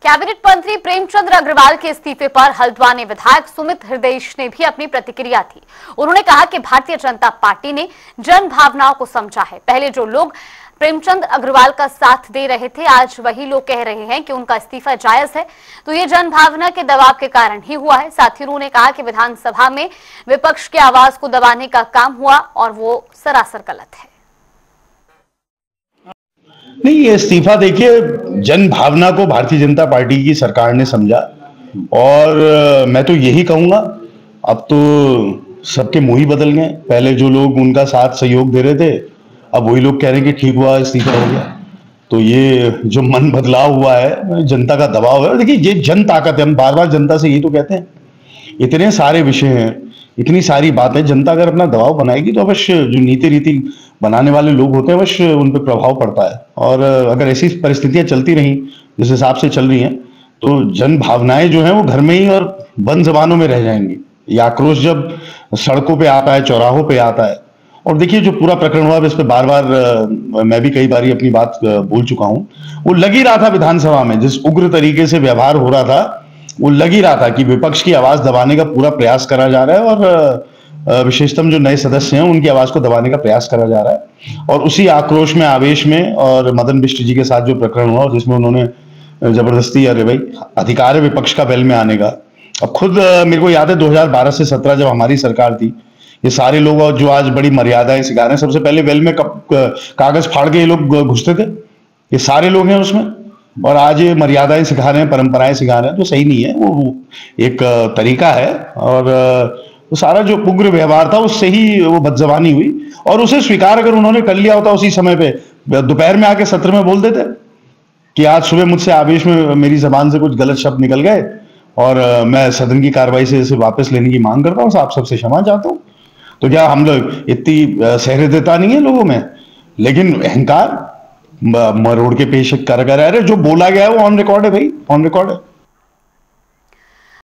Cabinet मंत्री प्रेमचंद अग्रवाल के इस्तीफे पर हल्द्वानी विधायक सुमित हृदयेश ने भी अपनी प्रतिक्रिया दी। उन्होंने कहा कि भारतीय जनता पार्टी ने जन भावनाओं को समझा है। पहले जो लोग प्रेमचंद अग्रवाल का साथ दे रहे थे, आज वही लोग कह रहे हैं कि उनका इस्तीफा जायज है, तो ये जन भावना के दबाव के कारण ही हुआ है। साथ ही उन्होंने कहा कि विधानसभा में विपक्ष की आवाज को दबाने का काम हुआ और वो सरासर गलत है। नहीं, ये इस्तीफा देखिए, जन भावना को भारतीय जनता पार्टी की सरकार ने समझा और मैं तो यही कहूंगा, अब तो सबके मुंह ही बदल गए। पहले जो लोग उनका साथ सहयोग दे रहे थे, अब वही लोग कह रहे हैं कि ठीक हुआ, इस्तीफा हो गया। तो ये जो मन बदलाव हुआ है, जनता का दबाव है। देखिए, ये जन ताकत है। हम बार बार जनता से यही तो कहते हैं, इतने सारे विषय हैं, इतनी सारी बातें, जनता अगर अपना दबाव बनाएगी तो अवश्य जो नीति रीति बनाने वाले लोग होते हैं, अवश्य उन पर प्रभाव पड़ता है। और अगर ऐसी परिस्थितियां चलती रही जिस हिसाब से चल रही हैं, तो जन भावनाएं जो हैं वो घर में ही और बंद जबानों में रह जाएंगी। ये आक्रोश जब सड़कों पे आता है, चौराहों पे आता है, और देखिए जो पूरा प्रकरण हुआ, इस पर बार बार मैं भी कई बार अपनी बात बोल चुका हूं, वो लग ही रहा था विधानसभा में जिस उग्र तरीके से व्यवहार हो रहा था, वो लग ही रहा था कि विपक्ष की आवाज दबाने का पूरा प्रयास करा जा रहा है और विशेषतम जो नए सदस्य हैं उनकी आवाज को दबाने का प्रयास करा जा रहा है। और उसी आक्रोश में, आवेश में, और मदन बिष्ट जी के साथ जो प्रकरण हुआ जिसमें उन्होंने जबरदस्ती, अरे भाई अधिकार है विपक्ष का बेल में आने का। अब खुद मेरे को याद है 2012 से 17 जब हमारी सरकार थी, ये सारे लोग जो आज बड़ी मर्यादाएं सिखा रहे हैं, सबसे पहले वेल में कागज फाड़ के ये लोग घुसते थे, ये सारे लोग हैं उसमें, और आज ये मर्यादाएं सिखा रहे हैं, परंपराएं सिखा रहे हैं, तो सही नहीं है। वो एक तरीका है, और तो सारा जो उग्र व्यवहार था उससे ही वो बदजबानी हुई, और उसे स्वीकार अगर उन्होंने कर लिया होता उसी समय पे, दोपहर में आके सत्र में बोल देते कि आज सुबह मुझसे आवेश में मेरी जबान से कुछ गलत शब्द निकल गए और मैं सदन की कार्रवाई से इसे वापस लेने की मांग करता हूँ, आप सबसे क्षमा चाहता हूँ। तो क्या हम लोग इतनी सहृदयता नहीं है लोगों में? लेकिन अहंकार मरोड़ के पेश कर रहे, जो बोला गया है वो ऑन रिकॉर्ड है भाई, ऑन रिकॉर्ड है।